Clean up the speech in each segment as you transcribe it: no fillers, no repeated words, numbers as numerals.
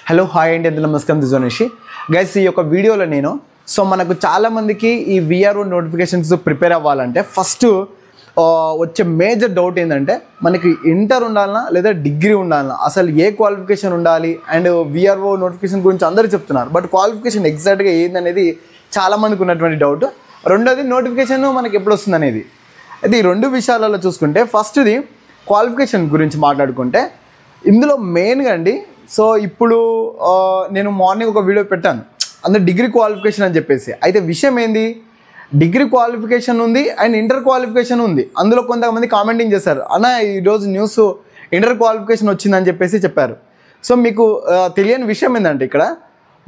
Hello hi అండి, ఎంత నమస్కారం. దిజోనిషి గైస్, ఈ యొక్క వీడియోలో నేను మనకు చాలామందికి ఈ విఆర్ఓ నోటిఫికేషన్స్ ప్రిపేర్ అవ్వాలంటే ఫస్ట్ వచ్చే మేజర్ డౌట్ ఏంటంటే మనకి ఇంటర్ ఉండాలన్నా లేదా డిగ్రీ ఉండాలన్నా, అసలు ఏ క్వాలిఫికేషన్ ఉండాలి. అండ్ విఆర్ఓ నోటిఫికేషన్ గురించి అందరూ చెప్తున్నారు, బట్ క్వాలిఫికేషన్ ఎగ్జాక్ట్గా ఏందనేది చాలామందికి ఉన్నటువంటి డౌట్. రెండోది నోటిఫికేషన్ మనకి ఎప్పుడు వస్తుంది అనేది. అయితే ఈ రెండు విషయాలలో చూసుకుంటే ఫస్ట్ది క్వాలిఫికేషన్ గురించి మాట్లాడుకుంటే ఇందులో మెయిన్గా అండి, ఇప్పుడు నేను మార్నింగ్ ఒక వీడియో పెట్టాను, అందులో డిగ్రీ క్వాలిఫికేషన్ అని చెప్పేసి. అయితే విషయం ఏంది, డిగ్రీ క్వాలిఫికేషన్ ఉంది అండ్ ఇంటర్ క్వాలిఫికేషన్ ఉంది. అందులో కొంతమంది కామెంటింగ్ చేశారు, అన్న ఈరోజు న్యూస్ ఇంటర్ క్వాలిఫికేషన్ వచ్చిందని చెప్పేసి చెప్పారు. మీకు తెలియని విషయం ఏంటంటే ఇక్కడ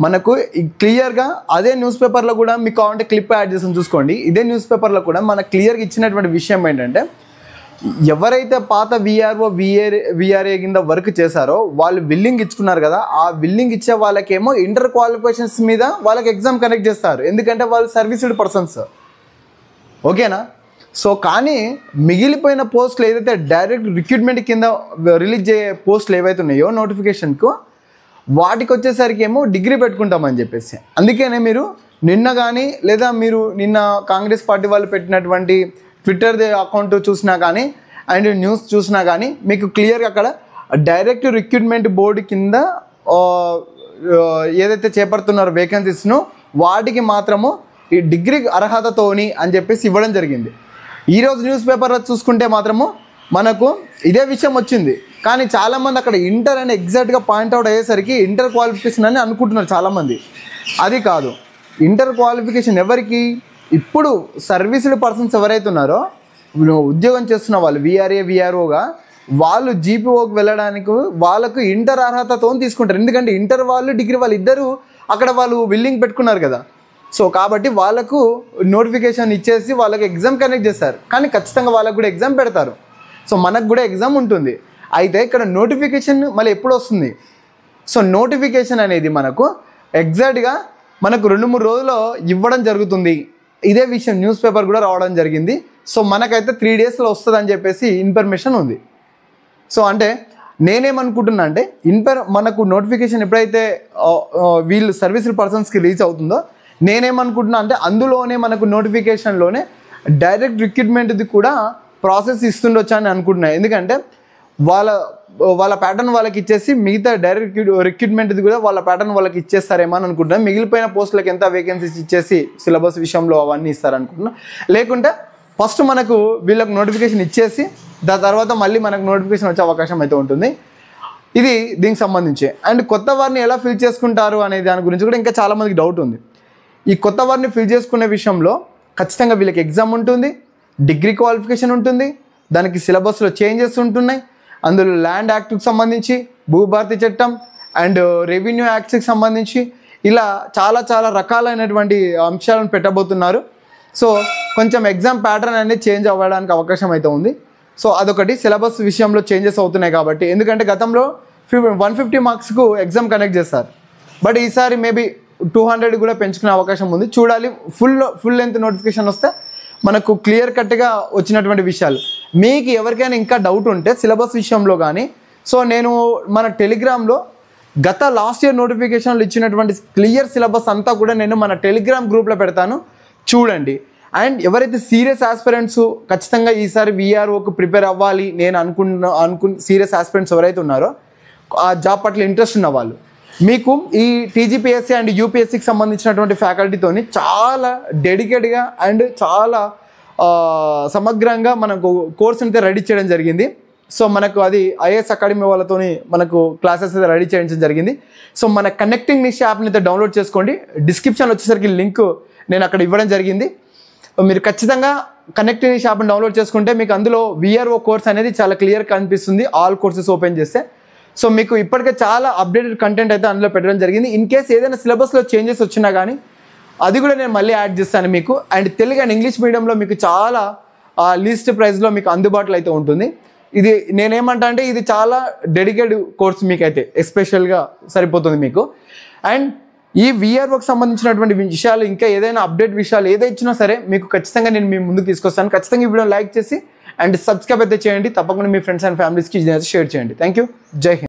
మనకు క్లియర్గా అదే న్యూస్ పేపర్లో కూడా మీకు కావాలంటే క్లిప్ యాడ్ చేసాను చూసుకోండి. ఇదే న్యూస్ పేపర్లో కూడా మనకు క్లియర్గా ఇచ్చినటువంటి విషయం ఏంటంటే ఎవరైతే పాత విఆర్ఏ కింద వర్క్ చేశారో వాళ్ళు విల్లింగ్ ఇచ్చుకున్నారు కదా, ఆ విల్లింగ్ ఇచ్చే వాళ్ళకేమో ఇంటర్ క్వాలిఫికేషన్స్ మీద వాళ్ళకి ఎగ్జామ్ కండక్ట్ చేస్తారు, ఎందుకంటే వాళ్ళు సర్వీస్డ్ పర్సన్స్. ఓకేనా? కానీ మిగిలిపోయిన పోస్టులు ఏదైతే డైరెక్ట్ రిక్రూట్మెంట్ కింద రిలీజ్ అయ్యే పోస్టులు ఏవైతే ఉన్నాయో నోటిఫికేషన్కు, వాటికి వచ్చేసరికి ఏమో డిగ్రీ పెట్టుకుంటామని చెప్పేసి. అందుకనే మీరు నిన్న కానీ లేదా మీరు నిన్న కాంగ్రెస్ పార్టీ వాళ్ళు పెట్టినటువంటి ట్విట్టర్ అకౌంట్ చూసినా కానీ అండ్ న్యూస్ చూసినా కానీ మీకు క్లియర్గా అక్కడ డైరెక్ట్ రిక్రూట్మెంట్ బోర్డు కింద ఏదైతే చేపడుతున్నారో వేకెన్సీస్ను వాటికి మాత్రము ఈ డిగ్రీ అర్హతతోని అని చెప్పేసి ఇవ్వడం జరిగింది. ఈరోజు న్యూస్ పేపర్లో చూసుకుంటే మాత్రము మనకు ఇదే విషయం వచ్చింది. కానీ చాలామంది అక్కడ ఇంటర్ అని ఎగ్జాక్ట్గా పాయింట్అవుట్ అయ్యేసరికి ఇంటర్ క్వాలిఫికేషన్ అని అనుకుంటున్నారు చాలామంది. అది కాదు, ఇంటర్ క్వాలిఫికేషన్ ఎవరికి, ఇప్పుడు సర్వీస్డ్ పర్సన్స్ ఎవరైతే ఉన్నారో ఉద్యోగం చేస్తున్న వాళ్ళు విఆర్ఓగా వాళ్ళు జీపీఓకి వెళ్ళడానికి వాళ్ళకు ఇంటర్ అర్హతతో తీసుకుంటారు. ఎందుకంటే ఇంటర్ వాళ్ళు డిగ్రీ వాళ్ళు ఇద్దరు అక్కడ వాళ్ళు విల్లింగ్ పెట్టుకున్నారు కదా. కాబట్టి వాళ్ళకు నోటిఫికేషన్ ఇచ్చేసి వాళ్ళకి ఎగ్జామ్ కండక్ట్ చేస్తారు. కానీ ఖచ్చితంగా వాళ్ళకు కూడా ఎగ్జామ్ పెడతారు. మనకు కూడా ఎగ్జామ్ ఉంటుంది. అయితే ఇక్కడ నోటిఫికేషన్ మళ్ళీ ఎప్పుడు వస్తుంది? నోటిఫికేషన్ అనేది మనకు ఎగ్జాక్ట్గా మనకు 2-3 రోజుల్లో ఇవ్వడం జరుగుతుంది. ఇదే విషయం న్యూస్ పేపర్ కూడా రావడం జరిగింది. మనకైతే 3 డేస్లో వస్తుంది అని చెప్పేసి ఇన్ఫర్మేషన్ ఉంది. అంటే నేనేమనుకుంటున్నా అంటే మనకు నోటిఫికేషన్ ఎప్పుడైతే వీళ్ళు సర్వీస్డ్ పర్సన్స్కి రీచ్ అవుతుందో, నేనేమనుకుంటున్నా అంటే అందులోనే మనకు నోటిఫికేషన్లోనే డైరెక్ట్ రిక్రూట్మెంట్ది కూడా ప్రాసెస్ ఇస్తుండొచ్చు అని అనుకుంటున్నాను. ఎందుకంటే వాళ్ళ ప్యాటర్న్ వాళ్ళకి ఇచ్చేసి మిగతా డైరెక్ట్ రిక్రూట్మెంట్ది కూడా వాళ్ళ ప్యాటర్న్ వాళ్ళకి ఇచ్చేస్తారేమో అని అనుకుంటున్నాను. మిగిలిపోయిన పోస్టులకు ఎంత వేకెన్సీస్ ఇచ్చేసి సిలబస్ విషయంలో అవన్నీ ఇస్తారనుకుంటున్నాను. లేకుంటే ఫస్ట్ మనకు వీళ్ళకి నోటిఫికేషన్ ఇచ్చేసి దాని తర్వాత మళ్ళీ మనకు నోటిఫికేషన్ వచ్చే అవకాశం అయితే ఉంటుంది. ఇది దీనికి సంబంధించి. అండ్ కొత్త వారిని ఎలా ఫిల్ చేసుకుంటారు అనే దాని గురించి కూడా ఇంకా చాలామందికి డౌట్ ఉంది. ఈ కొత్త వారిని ఫిల్ చేసుకునే విషయంలో ఖచ్చితంగా వీళ్ళకి ఎగ్జామ్ ఉంటుంది, డిగ్రీ క్వాలిఫికేషన్ ఉంటుంది, దానికి సిలబస్లో చేంజెస్ ఉంటున్నాయి. అందులో ల్యాండ్ యాక్ట్కి సంబంధించి, భూభారతి చట్టం అండ్ రెవెన్యూ యాక్ట్స్కి సంబంధించి ఇలా చాలా రకాలైనటువంటి అంశాలను పెట్టబోతున్నారు. కొంచెం ఎగ్జామ్ ప్యాటర్న్ అనేది చేంజ్ అవ్వడానికి అవకాశం అయితే ఉంది. అదొకటి. సిలబస్ విషయంలో చేంజెస్ అవుతున్నాయి కాబట్టి, ఎందుకంటే గతంలో 150 మార్క్స్కు ఎగ్జామ్ కండక్ట్ చేస్తారు, బట్ ఈసారి మేబీ 200 కూడా పెంచుకునే అవకాశం ఉంది. చూడాలి. ఫుల్ లెంత్ నోటిఫికేషన్ వస్తే మనకు క్లియర్ కట్గా వచ్చినటువంటి విషయాలు. మీకు ఎవరికైనా ఇంకా డౌట్ ఉంటే సిలబస్ విషయంలో కానీ, నేను మన టెలిగ్రామ్లో గత లాస్ట్ ఇయర్ నోటిఫికేషన్లు ఇచ్చినటువంటి క్లియర్ సిలబస్ అంతా కూడా నేను మన టెలిగ్రామ్ గ్రూప్లో పెడతాను, చూడండి. అండ్ ఎవరైతే సీరియస్ ఆస్పిరెంట్స్ ఖచ్చితంగా ఈసారి విఆర్ఓకి ప్రిపేర్ అవ్వాలి నేను అనుకున్న సీరియస్ ఆస్పిరెంట్స్ ఎవరైతే ఉన్నారో, ఆ జాబ్ పట్ల ఇంట్రెస్ట్ ఉన్న వాళ్ళు, మీకు ఈ టీజీపీఎస్సీ అండ్ యూపీఎస్సీకి సంబంధించినటువంటి ఫ్యాకల్టీతోని చాలా డెడికేట్గా అండ్ చాలా సమగ్రంగా మనకు కోర్స్ అయితే రెడీ చేయడం జరిగింది. మనకు అది ఐఏఎస్ అకాడమీ వాళ్ళతోని మనకు క్లాసెస్ అయితే రెడీ చేయించడం జరిగింది. మన కనెక్టింగ్ నిష్ యాప్ని అయితే డౌన్లోడ్ చేసుకోండి. డిస్క్రిప్షన్లో వచ్చేసరికి లింక్ నేను అక్కడ ఇవ్వడం జరిగింది. మీరు ఖచ్చితంగా కనెక్టింగ్ నిష్ యాప్ని డౌన్లోడ్ చేసుకుంటే మీకు అందులో విఆర్ఓ కోర్స్ అనేది చాలా క్లియర్ కనిపిస్తుంది, ఆల్ కోర్సెస్ ఓపెన్ చేస్తే. మీకు ఇప్పటికే చాలా అప్డేటెడ్ కంటెంట్ అయితే అందులో పెట్టడం జరిగింది. ఇన్ కేస్ ఏదైనా సిలబస్లో చేంజెస్ వచ్చినా కానీ అది కూడా నేను మళ్ళీ యాడ్ చేస్తాను మీకు. అండ్ తెలుగు అండ్ ఇంగ్లీష్ మీడియంలో మీకు చాలా లీస్ట్ ప్రైస్లో మీకు అందుబాటులో అయితే ఉంటుంది. ఇది నేనేమంటా అంటే ఇది చాలా డెడికేటెడ్ కోర్స్ మీకైతే ఎస్పెషల్గా సరిపోతుంది మీకు. అండ్ ఈ విఆర్ఓకి సంబంధించినటువంటి విషయాలు ఇంకా ఏదైనా అప్డేట్ విషయాలు ఏదైనా ఇచ్చినా సరే మీకు ఖచ్చితంగా నేను మీ ముందుకు తీసుకొస్తాను. ఖచ్చితంగా ఈ వీడియో లైక్ చేసి అండ్ సబ్స్క్రైబ్ అయితే చేయండి. తప్పకుండా మీ ఫ్రెండ్స్ అండ్ ఫ్యామిలీస్కి షేర్ చేయండి. Thank you. జై హింద్.